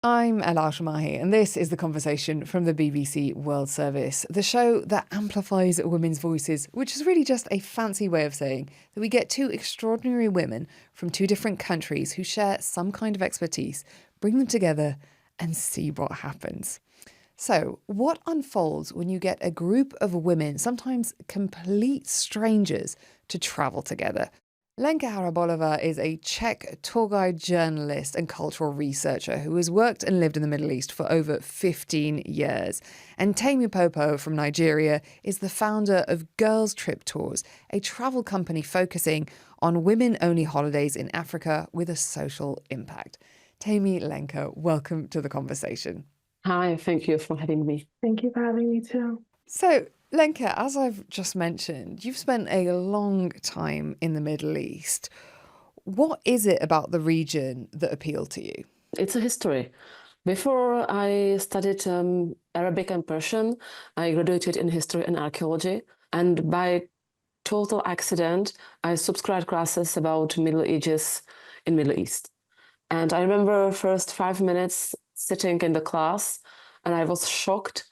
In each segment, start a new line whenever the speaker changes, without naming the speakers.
I'm Ella Shamahi, and this is The Conversation from the BBC World Service, the show that amplifies women's voices, which is really just a fancy way of saying that we get two extraordinary women from two different countries who share some kind of expertise, bring them together, and see what happens. So, what unfolds when you get a group of women, sometimes complete strangers, to travel together? Lenka Harabolova is a Czech tour guide journalist and cultural researcher who has worked and lived in the Middle East for over 15 years. And Temi Popo from Nigeria is the founder of Girls Trip Tours, a travel company focusing on women-only holidays in Africa with a social impact. Temi, Lenka, welcome to the conversation.
Hi, thank you for having me.
Thank you for having me too.
So, Lenka, as I've just mentioned, you've spent a long time in the Middle East. What is it about the region that appealed to you?
It's a history. Before I studied Arabic and Persian, I graduated in history and archaeology. And by total accident, I subscribed classes about Middle Ages in Middle East. And I remember first 5 minutes sitting in the class, and I was shocked.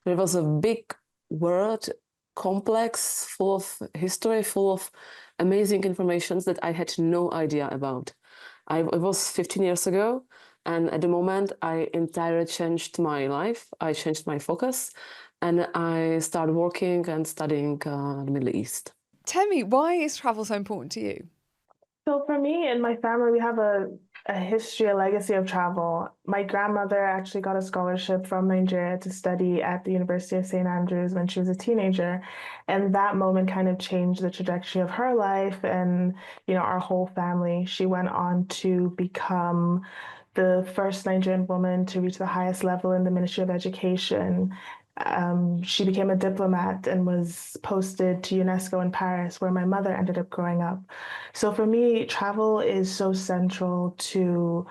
There was a big word, complex, full of history, full of amazing informations that I had no idea about. It was 15 years ago, and at the moment, I entirely changed my life. I changed my focus, and I started working and studying the Middle East.
Temi, why is travel so important to you?
So for me and my family, we have a history, a legacy of travel. My grandmother actually got a scholarship from Nigeria to study at the University of St. Andrews when she was a teenager. And that moment kind of changed the trajectory of her life and, our whole family. She went on to become the first Nigerian woman to reach the highest level in the Ministry of Education. She became a diplomat and was posted to UNESCO in Paris, where my mother ended up growing up. So for me, travel is so central to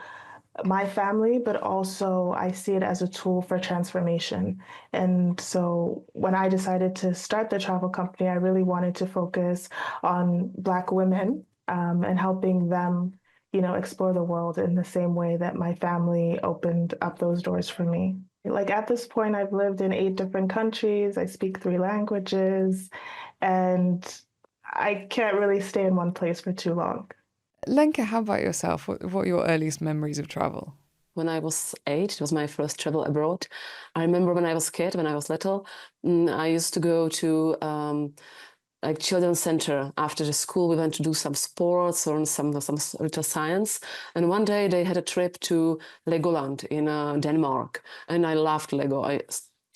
my family, but also I see it as a tool for transformation. And so when I decided to start the travel company, I really wanted to focus on Black women and helping them, explore the world in the same way that my family opened up those doors for me. Like at this point, I've lived in 8 different countries. I speak 3 languages, and I can't really stay in one place for too long.
Lenka, how about yourself? What are your earliest memories of travel?
When I was 8, it was my first travel abroad. I remember when I was a kid, when I was little, I used to go to like children's center after the school. We went to do some sports or some little science. And one day they had a trip to Legoland in Denmark, and I loved Lego.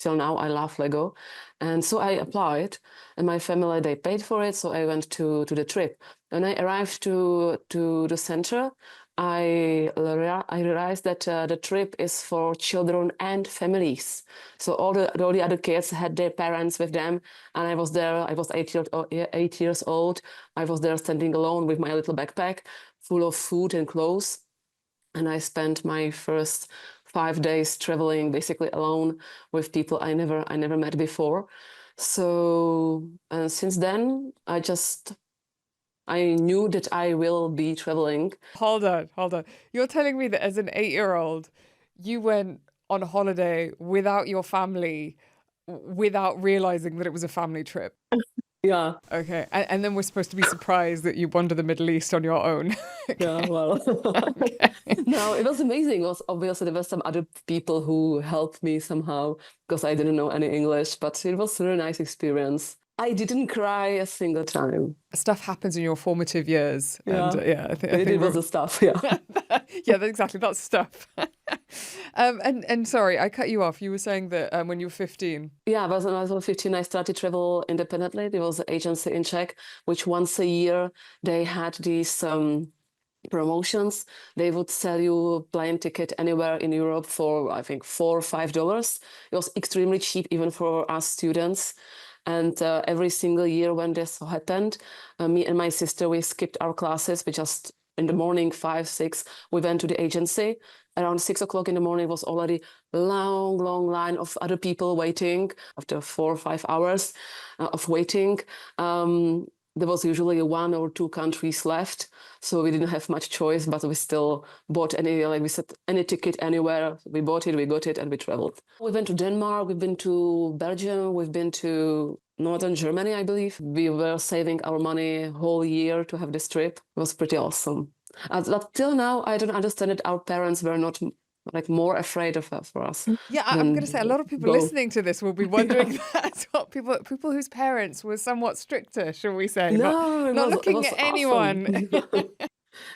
Till now I love Lego, and so I applied, and my family they paid for it. So I went to the trip. When I arrived to the center, I realized that the trip is for children and families. So all the other kids had their parents with them, and I was there. I was 8 years old. I was there standing alone with my little backpack full of food and clothes, and I spent my first 5 days traveling basically alone with people I never met before. So since then, I knew that I will be traveling.
Hold on, hold on. You're telling me that as an 8-year-old, you went on a holiday without your family, without realizing that it was a family trip?
Yeah.
Okay. And then we're supposed to be surprised that you wander the Middle East on your own.
Yeah, well,
Okay.
no, it was amazing. It was obviously there were some other people who helped me somehow because I didn't know any English, but it was a really nice experience. I didn't cry a single time.
Stuff happens in your formative years. And
Yeah,
yeah, I
it
think
was the stuff. Yeah.
yeah, exactly. That's stuff. And sorry, I cut you off. You were saying that when you were 15.
Yeah, when I was 15, I started travel independently. There was an agency in Czech, which once a year they had these promotions. They would sell you a plane ticket anywhere in Europe for, I think, $4 or $5. It was extremely cheap, even for us students. And every single year when this happened, me and my sister, we skipped our classes. We just, in the morning, 5, 6, we went to the agency. Around 6 o'clock in the morning was already a long, long line of other people waiting after 4 or 5 hours of waiting. there was usually 1 or 2 countries left, so we didn't have much choice, but we still bought we said any ticket anywhere. We bought it, we got it, and we traveled. We went to Denmark, we've been to Belgium, we've been to northern Germany, I believe. We were saving our money whole year to have this trip. It was pretty awesome. But till now, I don't understand it. Our parents were not more afraid of that for us.
Yeah, I'm going to say a lot of people listening to this will be wondering that. What people whose parents were somewhat stricter, shall we say?
No,
not looking at anyone.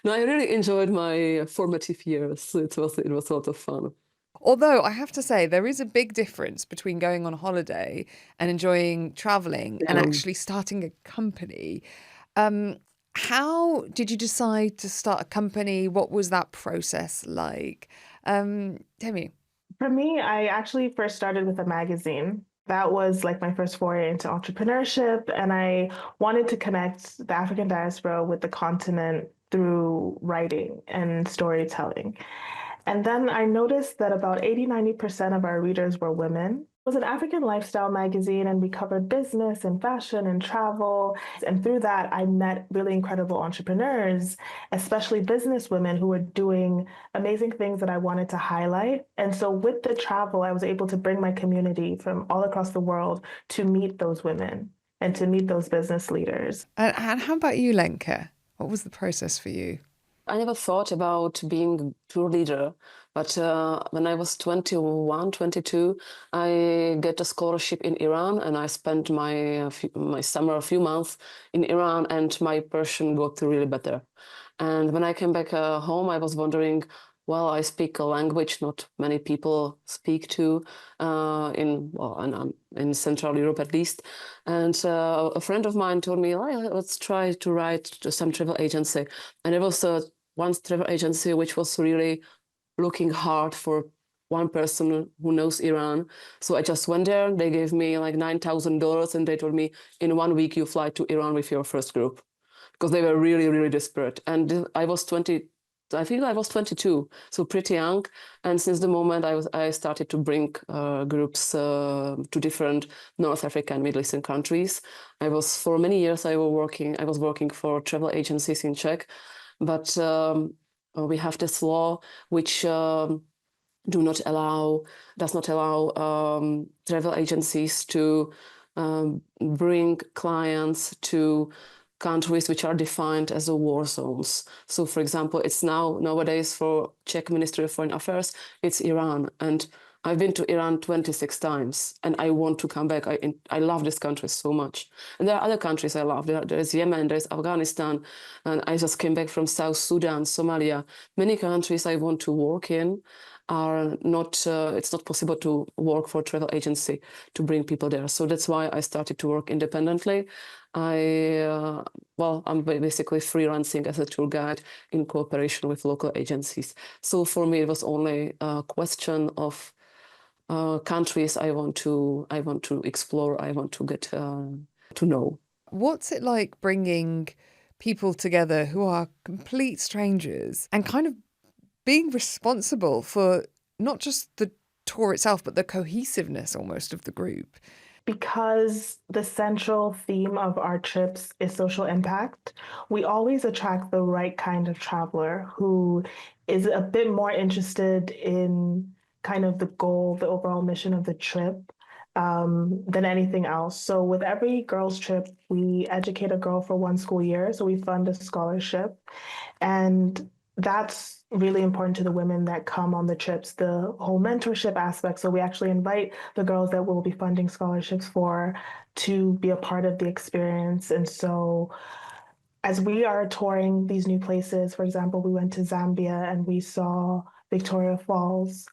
No, I really enjoyed my formative years. It was a lot of fun.
Although I have to say, there is a big difference between going on holiday and enjoying traveling and actually starting a company. How did you decide to start a company? What was that process like? Temi.
For me, I actually first started with a magazine. That was like my first foray into entrepreneurship, and I wanted to connect the African diaspora with the continent through writing and storytelling. And then I noticed that about 80-90% of our readers were women. It was an African lifestyle magazine, and we covered business and fashion and travel. And through that, I met really incredible entrepreneurs, especially business women who were doing amazing things that I wanted to highlight. And so with the travel, I was able to bring my community from all across the world to meet those women and to meet those business leaders.
And how about you, Lenka? What was the process for you?
I never thought about being a tour leader, but when I was 21, 22, I get a scholarship in Iran, and I spent my summer, a few months in Iran, and my Persian got really better. And when I came back home, I was wondering, well, I speak a language not many people speak to in Central Europe at least. And a friend of mine told me, let's try to write to some travel agency. And it was one travel agency which was really looking hard for one person who knows Iran. So I just went there. They gave me like $9,000, and they told me, in 1 week you fly to Iran with your first group, because they were really, really desperate. And I was 22, so pretty young. And since the moment I started to bring groups to different North African, Middle Eastern countries. For many years I was working for travel agencies in Czech, but we have this law which does not allow travel agencies to bring clients to countries which are defined as war zones. So, for example, it's nowadays for Czech Ministry of Foreign Affairs, it's Iran. And I've been to Iran 26 times, and I want to come back. I love this country so much. And there are other countries I love. There's Yemen, there's Afghanistan, and I just came back from South Sudan, Somalia. Many countries I want to work in are not, it's not possible to work for a travel agency to bring people there. So that's why I started to work independently. I'm basically freelancing as a tour guide in cooperation with local agencies. So for me, it was only a question of countries I want to explore, I want to get to know.
What's it like bringing people together who are complete strangers and kind of being responsible for not just the tour itself, but the cohesiveness almost of the group?
Because the central theme of our trips is social impact, we always attract the right kind of traveler who is a bit more interested in kind of the goal, the overall mission of the trip, than anything else. So with every girls' trip, we educate a girl for 1 school year. So we fund a scholarship. And that's really important to the women that come on the trips, the whole mentorship aspect. So we actually invite the girls that we'll be funding scholarships for to be a part of the experience. And so as we are touring these new places, for example, we went to Zambia and we saw Victoria Falls.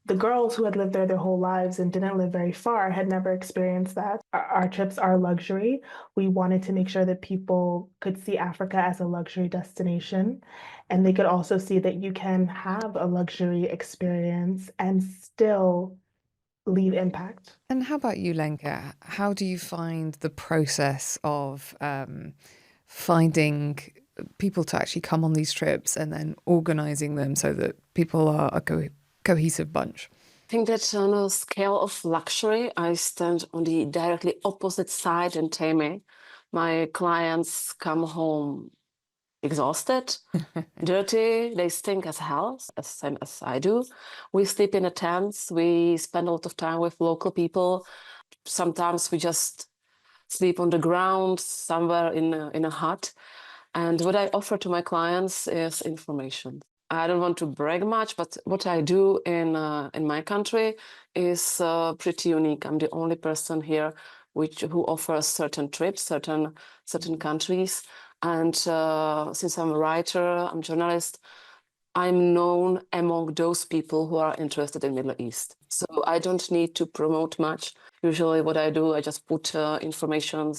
The girls who had lived there their whole lives and didn't live very far had never experienced that. Our trips are luxury. We wanted to make sure that people could see Africa as a luxury destination, and they could also see that you can have a luxury experience and still leave impact.
And how about you, Lenka? How do you find the process of finding people to actually come on these trips and then organising them so that people are a cohesive bunch?
I think that on a scale of luxury, I stand on the directly opposite side in Temi, My clients come home exhausted, dirty, they stink as hell, as same as I do. We sleep in a tents, we spend a lot of time with local people. Sometimes we just sleep on the ground somewhere in a hut. And what I offer to my clients is information. I don't want to brag much, but what I do in my country is pretty unique. I'm the only person here who offers certain trips, certain countries. And since I'm a writer, I'm a journalist, I'm known among those people who are interested in Middle East. So I don't need to promote much. Usually what I do, I just put information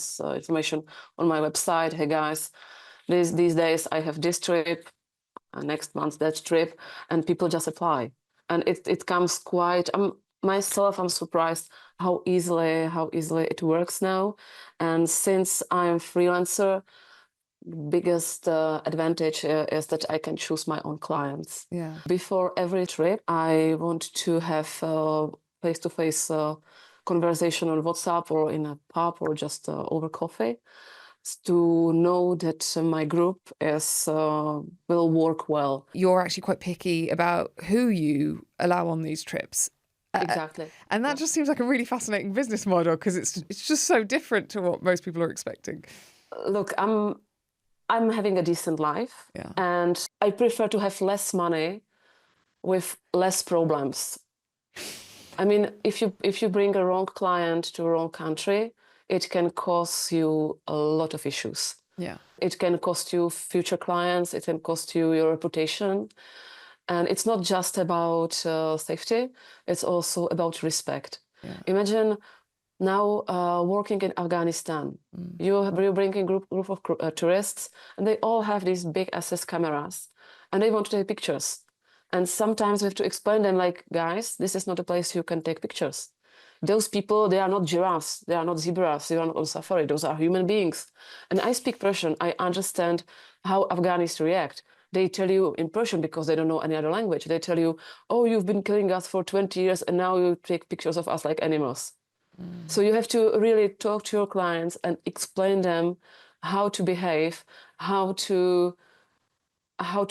on my website. Hey guys, these days I have this trip, next month that trip, and people just apply. And it comes quite, I'm surprised how easily it works now. And since I'm freelancer, biggest advantage is that I can choose my own clients.
Yeah.
Before every trip, I want to have face-to-face conversation on WhatsApp or in a pub or just over coffee to know that my group will work well.
You're actually quite picky about who you allow on these trips.
Exactly.
And that just seems like a really fascinating business model because it's just so different to what most people are expecting.
Look, I'm having a decent life,
Yeah.
and I prefer to have less money with less problems. I mean, if you bring a wrong client to a wrong country, it can cause you a lot of issues.
Yeah.
It can cost you future clients. It can cost you your reputation. And it's not just about safety. It's also about respect.
Yeah.
Imagine now working in Afghanistan. You bring a group of tourists, and they all have these big SS cameras, and they want to take pictures. And sometimes we have to explain them like, guys, this is not a place you can take pictures. Those people, they are not giraffes, they are not zebras, they are not on safari, those are human beings. And I speak Persian, I understand how Afghans react. They tell you in Persian because they don't know any other language. They tell you, oh, you've been killing us for 20 years and now you take pictures of us like animals. So you have to really talk to your clients and explain them how to behave, how to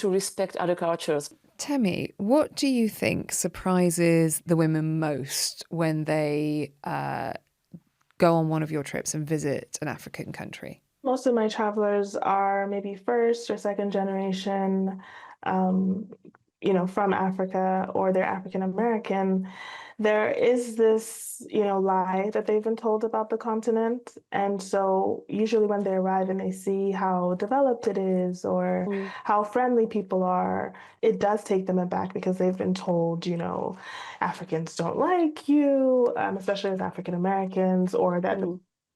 respect other cultures.
Temi, what do you think surprises the women most when they go on one of your trips and visit an African country?
Most of my travelers are maybe first or second generation, from Africa, or they're African American. There is this, lie that they've been told about the continent. And so usually when they arrive and they see how developed it is or how friendly people are, it does take them aback because they've been told, Africans don't like you, especially as African Americans, or that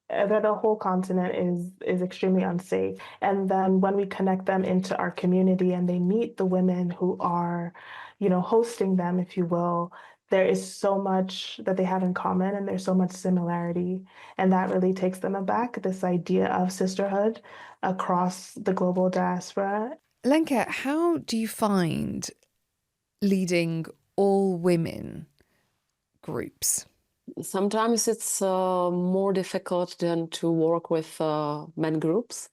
the whole continent is extremely unsafe. And then when we connect them into our community and they meet the women who are, hosting them, if you will, there is so much that they have in common and there's so much similarity. And that really takes them aback, this idea of sisterhood across the global diaspora.
Lenka, how do you find leading all women groups?
Sometimes it's more difficult than to work with men groups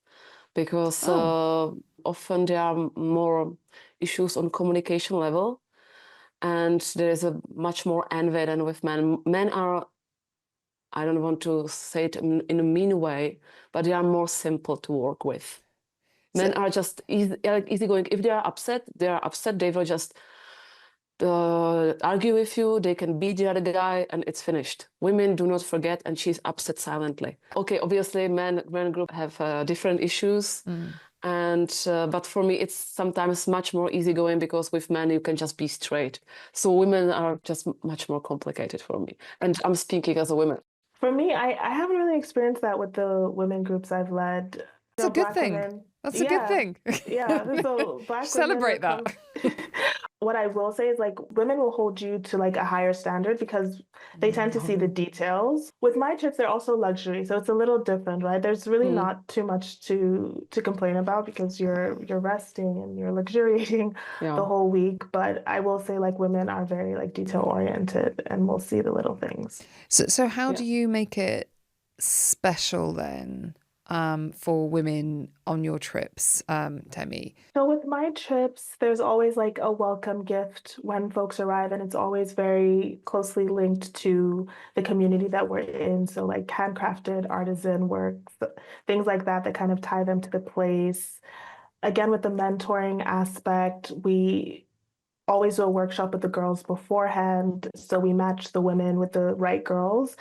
because often there are more issues on communication level, and there is a much more envy than with men. Men are, I don't want to say it in a mean way, but they are more simple to work with. Men are just easygoing. If they are upset, they will just argue with you, they can beat the other guy, and it's finished. Women do not forget, and she's upset silently. Okay, obviously, men group have different issues, and but for me, it's sometimes much more easygoing because with men you can just be straight. So women are just much more complicated for me, and I'm speaking as a woman.
For me, I haven't really experienced that with the women groups I've led.
That's a good thing.
Women,
That's a good thing.
Yeah, so Black
celebrate
women,
that.
What I will say is women will hold you to a higher standard because they tend to see the details. With my trips, they're also luxury, so it's a little different, right? There's really not too much to complain about because you're resting and you're luxuriating the whole week. But I will say women are very detail oriented and will see the little things.
So how do you make it special then? for women on your trips, Temi?
So with my trips, there's always like a welcome gift when folks arrive, and it's always very closely linked to the community that we're in. So like handcrafted artisan work, things like that that kind of tie them to the place. Again, with the mentoring aspect, we always do a workshop with the girls beforehand. So we match the women with the right girls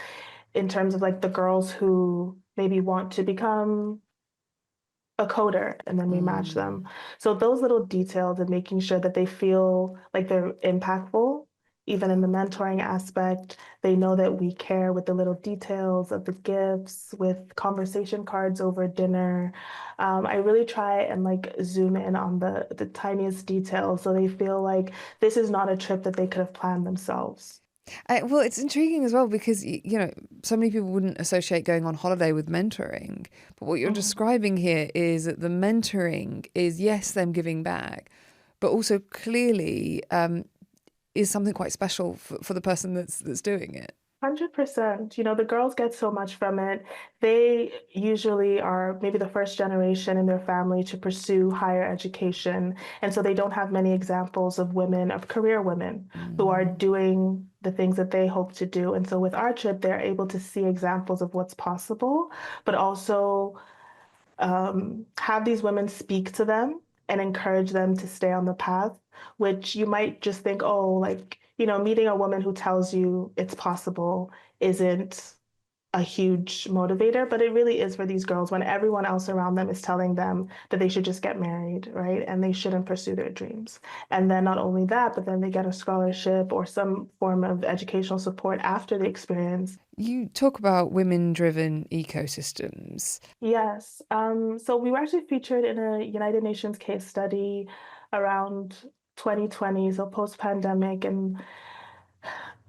in terms of like the girls who maybe want to become a coder, and then we match them. So those little details and making sure that they feel like they're impactful, even in the mentoring aspect, they know that we care with the little details of the gifts, with conversation cards over dinner. I really try and like zoom in on the tiniest details so they feel like this is not a trip that they could have planned themselves.
Well, it's intriguing as well because, so many people wouldn't associate going on holiday with mentoring. But what you're describing here is that the mentoring is, yes, them giving back, but also clearly is something quite special for the person that's doing it.
100%. You know, the girls get so much from it. They usually are maybe the first generation in their family to pursue higher education. And so they don't have many examples of women, of career women, who are doing the things that they hope to do. And so with our trip, they're able to see examples of what's possible, but also have these women speak to them and encourage them to stay on the path, which you might just think, oh, like, meeting a woman who tells you it's possible isn't a huge motivator, but it really is for these girls when everyone else around them is telling them that they should just get married, right? And they shouldn't pursue their dreams. And then not only that, but then they get a scholarship or some form of educational support after the experience.
You talk about women-driven ecosystems.
Yes. So we were actually featured in a United Nations case study around 2020, so post-pandemic. And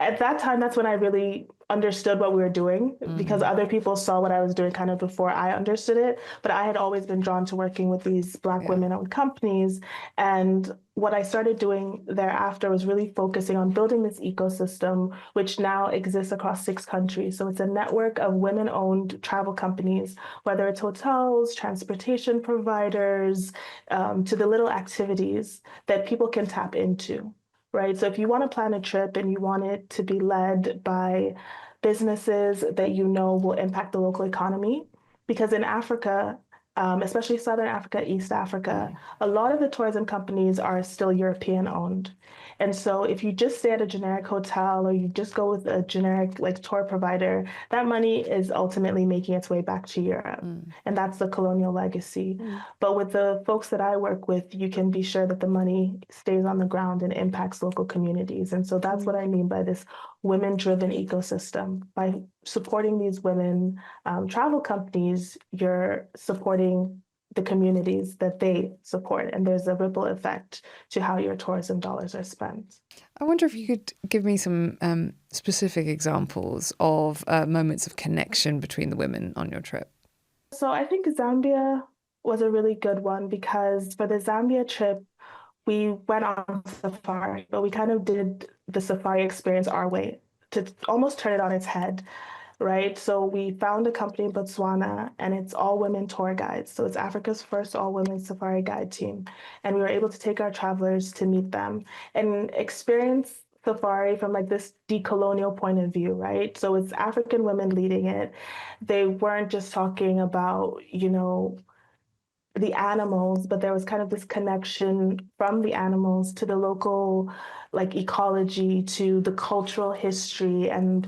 at that time, that's when I really understood what we were doing because other people saw what I was doing kind of before I understood it. But I had always been drawn to working with these Black women-owned companies. And what I started doing thereafter was really focusing on building this ecosystem, which now exists across 6 countries. So it's a network of women-owned travel companies, whether it's hotels, transportation providers, to the little activities that people can tap into. Right. So if you want to plan a trip and you want it to be led by businesses that you know will impact the local economy, because in Africa, especially Southern Africa, East Africa, a lot of the tourism companies are still European owned. And so if you just stay at a generic hotel or you just go with a generic like tour provider, that money is ultimately making its way back to Europe. And that's the colonial legacy. But with the folks that I work with, you can be sure that the money stays on the ground and impacts local communities. And so that's what I mean by this women-driven ecosystem. By supporting these women travel companies, you're supporting the communities that they support, and there's a ripple effect to how your tourism dollars are spent.
I wonder if you could give me some specific examples of moments of connection between the women on your trip.
So I think Zambia was a really good one because for the Zambia trip, we went on safari, but we kind of did the safari experience our way to almost turn it on its head. Right. So we found a company in Botswana and it's all women tour guides. So it's Africa's first all women safari guide team. And we were able to take our travelers to meet them and experience safari from like this decolonial point of view, right? So it's African women leading it. They weren't just talking about, the animals, but there was kind of this connection from the animals to the local like ecology, to the cultural history. And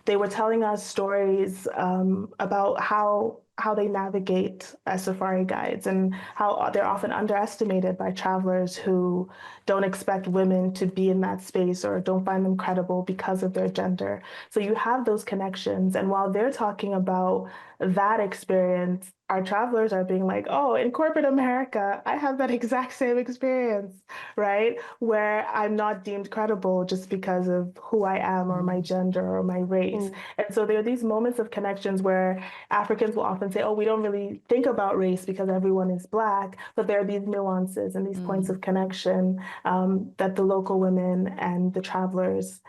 they were telling us stories about how they navigate as safari guides and how they're often underestimated by travelers who don't expect women to be in that space or don't find them credible because of their gender. So you have those connections. And while they're talking about that experience, our travelers are being like, oh, in corporate America, I have that exact same experience, right? Where I'm not deemed credible just because of who I am or my gender or my race. And so there are these moments of connections where Africans will often say, oh, we don't really think about race because everyone is Black, but there are these nuances and these points of connection that the local women and the travelers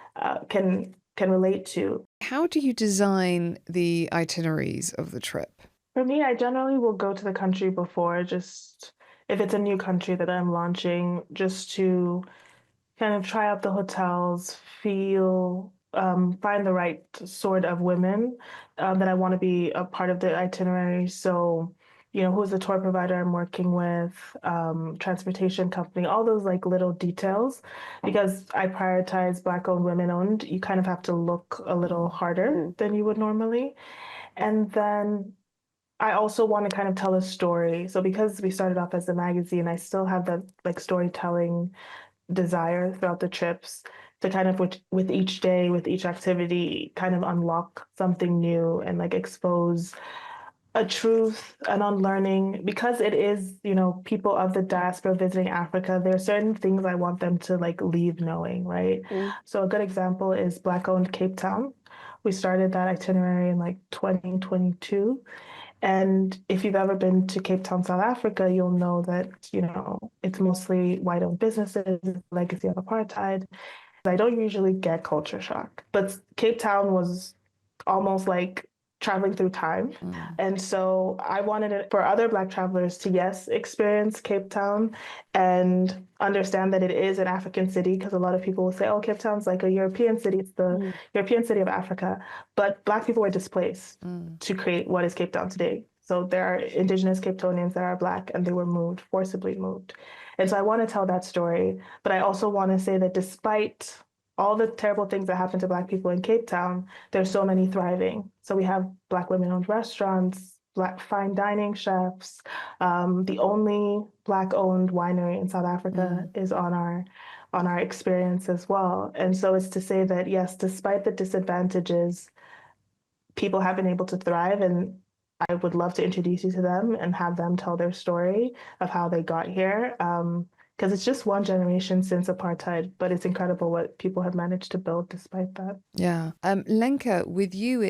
can relate to.
How do you design the itineraries of the trip?
For me, I generally will go to the country before, just if it's a new country that I'm launching, just to kind of try out the hotels, find the right sort of women that I want to be a part of the itinerary. So, who's the tour provider I'm working with, transportation company, all those like little details. Because I prioritize Black-owned, women-owned, you kind of have to look a little harder than you would normally. And then I also want to kind of tell a story. So because we started off as a magazine, I still have that like storytelling desire throughout the trips to kind of with each day, with each activity, kind of unlock something new and like expose a truth, an unlearning, because it is, people of the diaspora visiting Africa, there are certain things I want them to like leave knowing, right? So a good example is Black-owned Cape Town. We started that itinerary in like 2022. And if you've ever been to Cape Town, South Africa, you'll know that, it's mostly white-owned businesses, legacy of apartheid. I don't usually get culture shock, but Cape Town was almost like traveling through time. And so I wanted it for other Black travelers to, yes, experience Cape Town and understand that it is an African city, because a lot of people will say, oh, Cape Town's like a European city. It's the European city of Africa. But Black people were displaced to create what is Cape Town today. So there are indigenous Cape Townians that are Black, and they were forcibly moved. And so I want to tell that story. But I also want to say that despite all the terrible things that happen to Black people in Cape Town, there's so many thriving. So we have Black women-owned restaurants, Black fine dining chefs. The only Black-owned winery in South Africa is on our experience as well. And so it's to say that, yes, despite the disadvantages, people have been able to thrive, and I would love to introduce you to them and have them tell their story of how they got here. Because it's just one generation since apartheid, but it's incredible what people have managed to build despite that.
Yeah. Lenka, with you,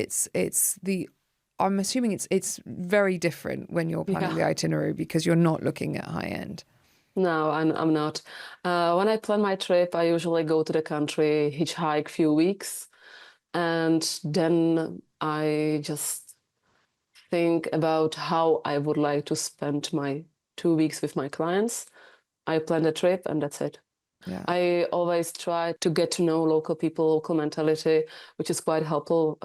I'm assuming it's very different when you're planning the itinerary, because you're not looking at high end.
No, I'm not. When I plan my trip, I usually go to the country, hitchhike a few weeks, and then I just think about how I would like to spend my 2 weeks with my clients. I plan the trip, and that's it.
Yeah.
I always try to get to know local people, local mentality, which is quite helpful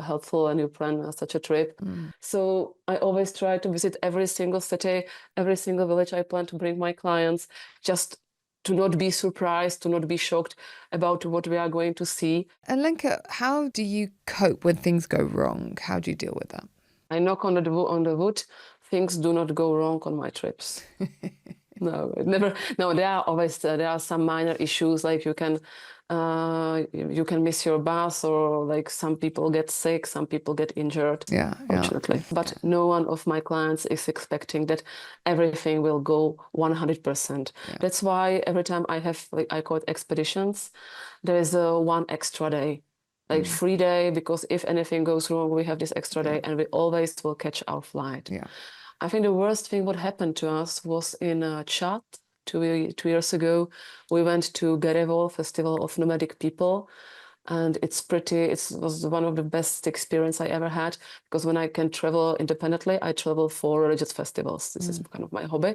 when you plan such a trip. So I always try to visit every single city, every single village I plan to bring my clients, just to not be surprised, to not be shocked about what we are going to see.
And Lenka, how do you cope when things go wrong? How do you deal with that?
I knock on the wood. Things do not go wrong on my trips. No, never. No, there are some minor issues, like you can miss your bus, or like some people get sick, some people get injured. Fortunately. But no one of my clients is expecting that everything will go 100%. That's why every time I have, like, I call it expeditions, there is a one extra day, like free day, because if anything goes wrong, we have this extra day, and we always will catch our flight. I think the worst thing what happened to us was in Chad 2 years ago. We went to Garevol Festival of Nomadic People, and it was one of the best experience I ever had, because when I can travel independently, I travel for religious festivals. This is kind of my hobby.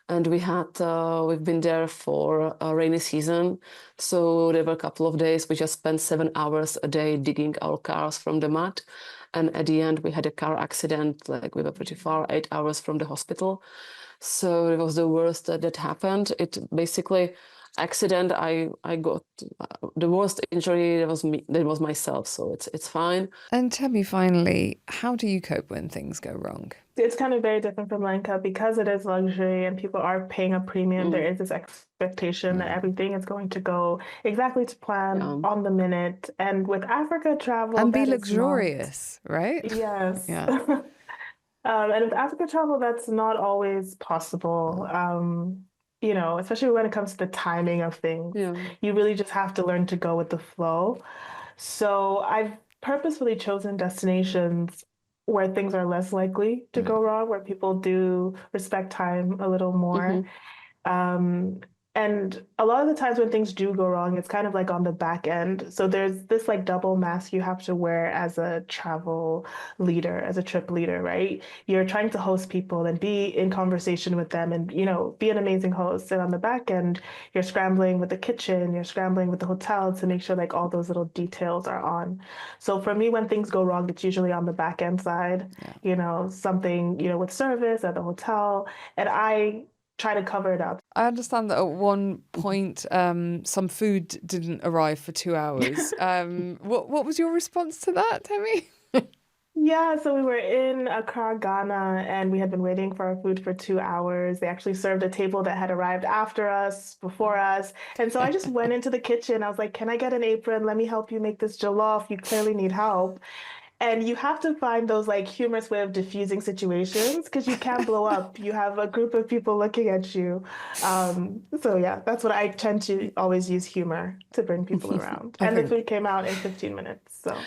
And we've been there for a rainy season. So there were a couple of days we just spent 7 hours a day digging our cars from the mud. And at the end, we had a car accident, like we were pretty far, 8 hours from the hospital. So it was the worst that happened. It basically, accident, I got the worst injury, that was myself. So it's fine.
And tell me finally, how do you cope when things go wrong?
It's kind of very different from Lenka, because it is luxury and people are paying a premium. There is this expectation that everything is going to go exactly to plan, on the minute. And with Africa travel,
and be luxurious, right?
Yes. And with Africa travel, that's not always possible. Especially when it comes to the timing of things. You really just have to learn to go with the flow. So I've purposefully chosen destinations where things are less likely to go wrong, where people do respect time a little more. And a lot of the times when things do go wrong, it's kind of like on the back end. So there's this like double mask you have to wear as a travel leader, as a trip leader, right? You're trying to host people and be in conversation with them and, be an amazing host. And on the back end, you're scrambling with the kitchen, you're scrambling with the hotel to make sure like all those little details are on. So for me, when things go wrong, it's usually on the back end side, something, with service at the hotel. And I try to cover it up.
I understand that at one point some food didn't arrive for 2 hours. What was your response to that, Temi?
Yeah, so we were in Accra, Ghana, and we had been waiting for our food for 2 hours. They actually served a table that had arrived after us, before us. And so I just went into the kitchen. I was like, can I get an apron? Let me help you make this jollof. You clearly need help. And you have to find those like humorous way of diffusing situations because you can't blow up. You have a group of people looking at you. So yeah, that's what I tend to always use humor to bring people around. And the food came out in 15 minutes. So.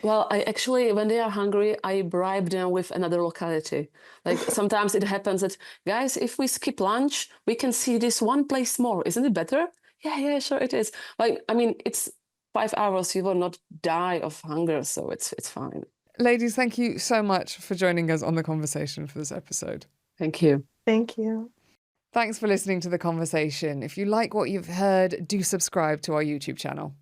Well, I actually, when they are hungry, I bribe them with another locality. Like sometimes it happens that, guys, if we skip lunch, we can see this one place more. Isn't it better? Yeah, sure it is. Like, I mean, it's 5 hours, you will not die of hunger, so it's fine.
Ladies, thank you so much for joining us on The Conversation for this episode.
Thank you.
Thank you.
Thanks for listening to The Conversation. If you like what you've heard, do subscribe to our YouTube channel.